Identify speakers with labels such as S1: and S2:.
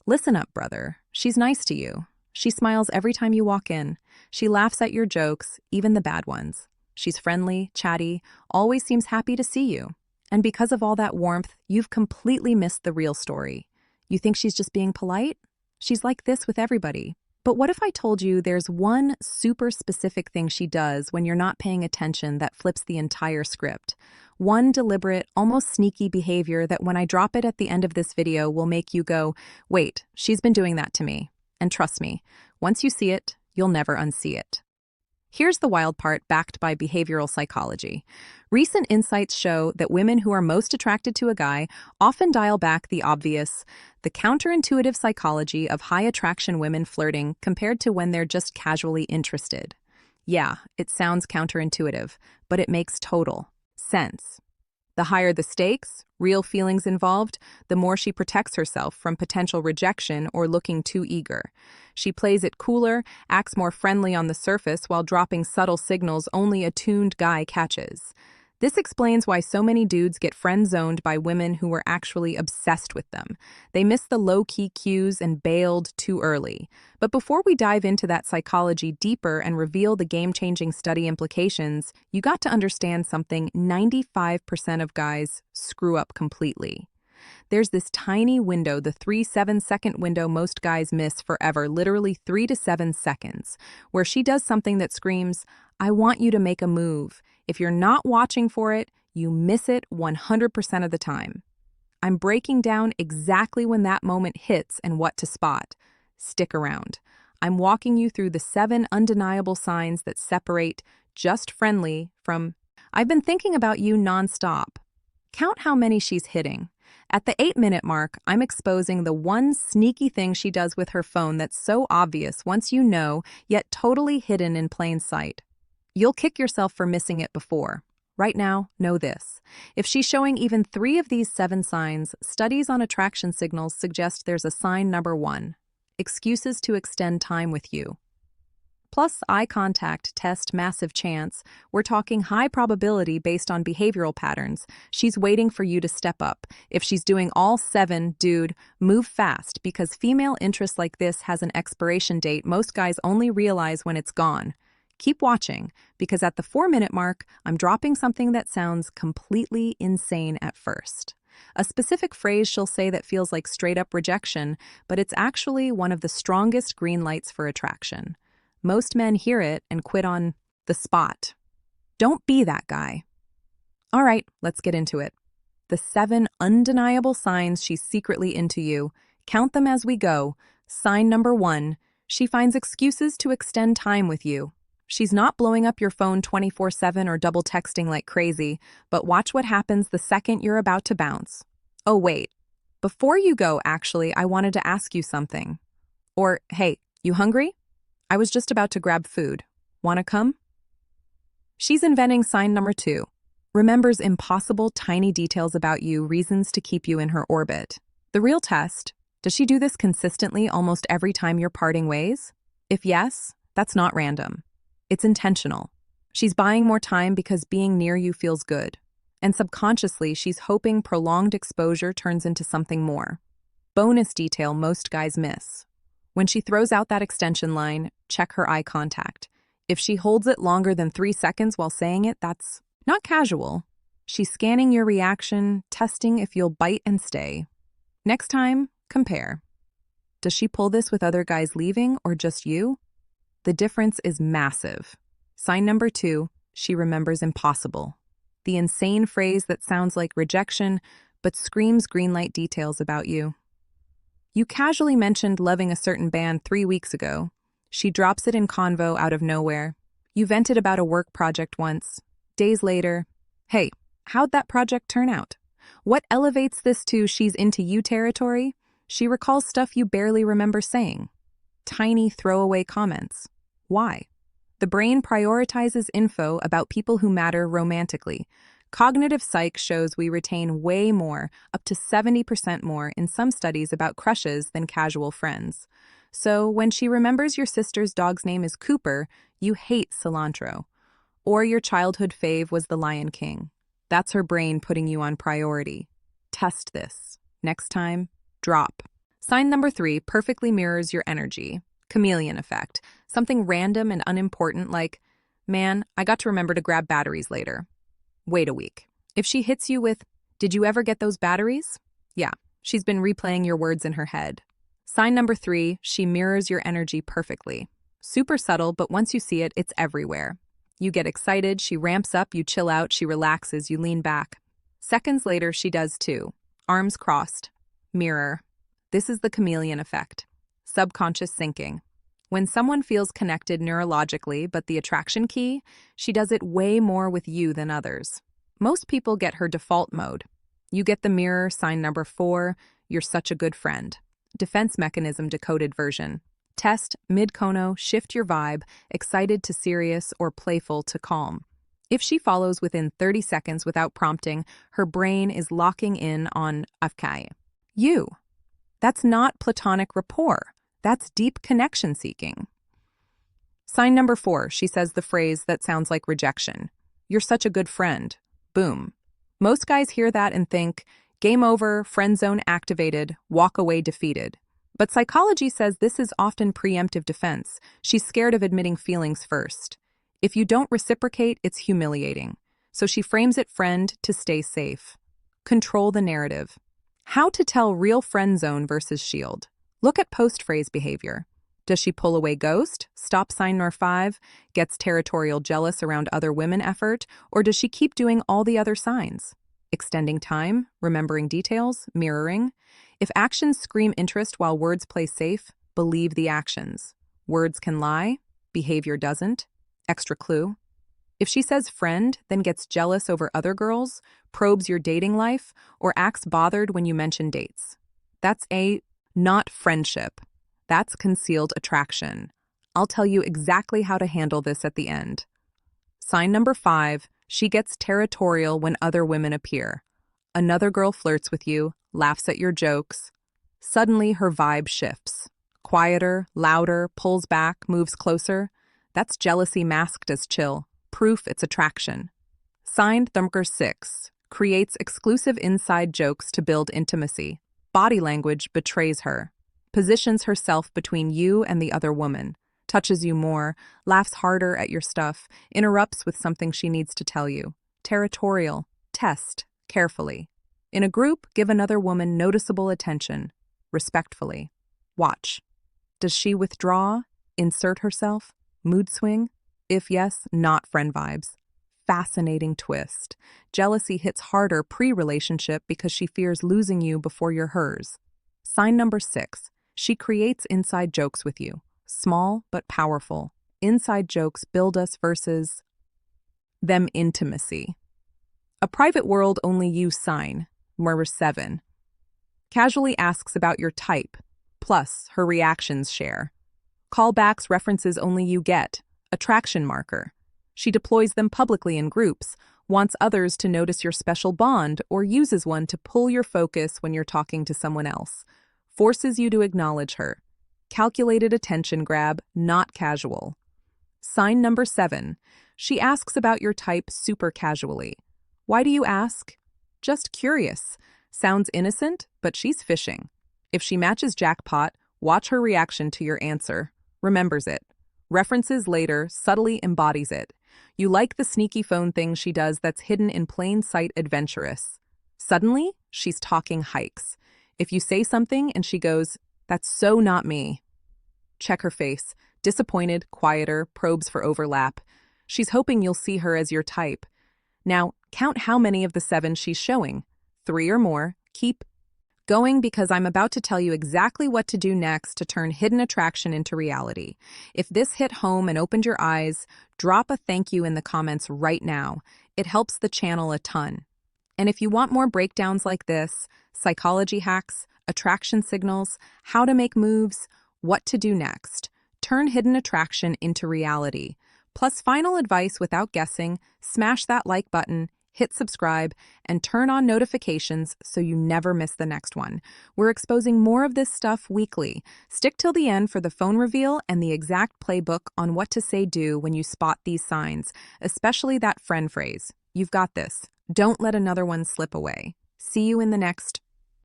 S1: Listen up, brother. She's nice to you. She smiles every time you walk in. She laughs at your jokes, even the bad ones. She's friendly, chatty, always seems happy to see you. And because of all that warmth, you've completely missed the real story. You think she's just being polite? She's like this with everybody. But what if I told you there's one super specific thing she does when you're not paying attention that flips the entire script? One deliberate, almost sneaky behavior that when I drop it at the end of this video will make you go, wait, she's been doing that to me. And trust me, once you see it, you'll never unsee it. Here's the wild part, backed by behavioral psychology. Recent insights show that women who are most attracted to a guy often dial back the obvious, the counterintuitive psychology of high attraction women flirting compared to when they're just casually interested. Yeah, it sounds counterintuitive, but it makes total sense. The higher the stakes, real feelings involved, the more she protects herself from potential rejection or looking too eager. She plays it cooler, acts more friendly on the surface while dropping subtle signals only a tuned guy catches. This explains why so many dudes get friend-zoned by women who were actually obsessed with them. They missed the low-key cues and bailed too early. But before we dive into that psychology deeper and reveal the game-changing study implications, you got to understand something: 95% of guys screw up completely. There's this tiny window, the 3-7-second window most guys miss forever, literally 3 to 7 seconds, where she does something that screams, "I want you to make a move." If you're not watching for it, you miss it 100% of the time. I'm breaking down exactly when that moment hits and what to spot. Stick around. I'm walking you through the 7 undeniable signs that separate just friendly from "I've been thinking about you nonstop." Count how many she's hitting. At the 8-minute mark, I'm exposing the one sneaky thing she does with her phone that's so obvious once you know, yet totally hidden in plain sight. You'll kick yourself for missing it before. Right now, know this. If she's showing even 3 of these 7 signs, studies on attraction signals suggest there's a sign number 1: excuses to extend time with you. Plus eye contact test massive chance. We're talking high probability based on behavioral patterns. She's waiting for you to step up. If she's doing all 7, dude, move fast, because female interest like this has an expiration date most guys only realize when it's gone. Keep watching, because at the 4-minute mark, I'm dropping something that sounds completely insane at first. A specific phrase she'll say that feels like straight-up rejection, but it's actually one of the strongest green lights for attraction. Most men hear it and quit on the spot. Don't be that guy. All right, let's get into it. The 7 undeniable signs she's secretly into you. Count them as we go. Sign number 1, she finds excuses to extend time with you. She's not blowing up your phone 24/7 or double texting like crazy, but watch what happens the second you're about to bounce. Oh, wait. Before you go, actually, I wanted to ask you something. Or, hey, you hungry? I was just about to grab food. Wanna come? She's inventing sign number 2. Remembers impossible tiny details about you, reasons to keep you in her orbit. The real test: does she do this consistently almost every time you're parting ways? If yes, that's not random. It's intentional. She's buying more time because being near you feels good. And subconsciously, she's hoping prolonged exposure turns into something more. Bonus detail most guys miss: when she throws out that extension line, check her eye contact. If she holds it longer than 3 seconds while saying it, that's not casual. She's scanning your reaction, testing if you'll bite and stay. Next time, compare. Does she pull this with other guys leaving or just you? The difference is massive. Sign number 2, she remembers impossible. The insane phrase that sounds like rejection, but screams green light details about you. You casually mentioned loving a certain band 3 weeks ago. She drops it in convo out of nowhere. You vented about a work project once. Days later, hey, how'd that project turn out? What elevates this to she's into you territory? She recalls stuff you barely remember saying. Tiny throwaway comments. Why? The brain prioritizes info about people who matter romantically. Cognitive psych shows we retain way more, up to 70% more, in some studies about crushes than casual friends. So when she remembers your sister's dog's name is Cooper, you hate cilantro. Or your childhood fave was the Lion King. That's her brain putting you on priority. Test this. Next time, drop. Sign number 3 perfectly mirrors your energy. Chameleon effect. Something random and unimportant like, man, I got to remember to grab batteries later. Wait a week. If she hits you with, did you ever get those batteries? Yeah, she's been replaying your words in her head. Sign number 3, she mirrors your energy perfectly. Super subtle, but once you see it, it's everywhere. You get excited, she ramps up, you chill out, she relaxes, you lean back. Seconds later, she does too. Arms crossed. Mirror. This is the chameleon effect. Subconscious syncing. When someone feels connected neurologically, but the attraction key, she does it way more with you than others. Most people get her default mode. You get the mirror, sign number 4, you're such a good friend. Defense mechanism decoded version. Test, mid-kono, shift your vibe, excited to serious or playful to calm. If she follows within 30 seconds without prompting, her brain is locking in on afkai. You. That's not platonic rapport. That's deep connection seeking. Sign number 4, she says the phrase that sounds like rejection. You're such a good friend. Boom. Most guys hear that and think, game over, friend zone activated, walk away defeated. But psychology says this is often preemptive defense. She's scared of admitting feelings first. If you don't reciprocate, it's humiliating. So she frames it friend to stay safe. Control the narrative. How to tell real friend zone versus shield. Look at post-phrase behavior. Does she pull away ghost, stop sign nor 5, gets territorial jealous around other women effort, or does she keep doing all the other signs? Extending time, remembering details, mirroring. If actions scream interest while words play safe, believe the actions. Words can lie, behavior doesn't. Extra clue. If she says friend, then gets jealous over other girls, probes your dating life, or acts bothered when you mention dates. That's not friendship. That's concealed attraction. I'll tell you exactly how to handle this at the end. Sign number 5, she gets territorial when other women appear. Another girl flirts with you, laughs at your jokes. Suddenly her vibe shifts. Quieter, louder, pulls back, moves closer. That's jealousy masked as chill. Proof it's attraction. Sign number 6, creates exclusive inside jokes to build intimacy. Body language betrays her. Positions herself between you and the other woman, touches you more, laughs harder at your stuff, interrupts with something she needs to tell you. Territorial. Test. Carefully. In a group, give another woman noticeable attention. Respectfully. Watch. Does she withdraw? Insert herself? Mood swing? If yes, not friend vibes. Fascinating twist. Jealousy hits harder pre-relationship because she fears losing you before you're hers. Sign number 6. She creates inside jokes with you. Small but powerful. Inside jokes build us versus them intimacy. A private world only you sign. Number 7. Casually asks about your type. Plus, her reactions share. Callbacks references only you get. Attraction marker. She deploys them publicly in groups, wants others to notice your special bond, or uses one to pull your focus when you're talking to someone else. Forces you to acknowledge her. Calculated attention grab, not casual. Sign number 7. She asks about your type super casually. Why do you ask? Just curious. Sounds innocent, but she's fishing. If she matches jackpot, watch her reaction to your answer. Remembers it. References later, subtly embodies it. You like the sneaky phone thing she does that's hidden in plain sight adventurous. Suddenly, she's talking hikes. If you say something and she goes, that's so not me. Check her face. Disappointed, quieter, probes for overlap. She's hoping you'll see her as your type. Now, count how many of the 7 she's showing. 3 or more. Keep going because I'm about to tell you exactly what to do next to turn hidden attraction into reality. If this hit home and opened your eyes, drop a thank you in the comments right now. It helps the channel a ton. And if you want more breakdowns like this, psychology hacks, attraction signals, how to make moves, what to do next, turn hidden attraction into reality. Plus final advice without guessing, smash that like button, hit subscribe, and turn on notifications so you never miss the next one. We're exposing more of this stuff weekly. Stick till the end for the phone reveal and the exact playbook on what to say do when you spot these signs, especially that friend phrase. You've got this. Don't let another one slip away. See you in the next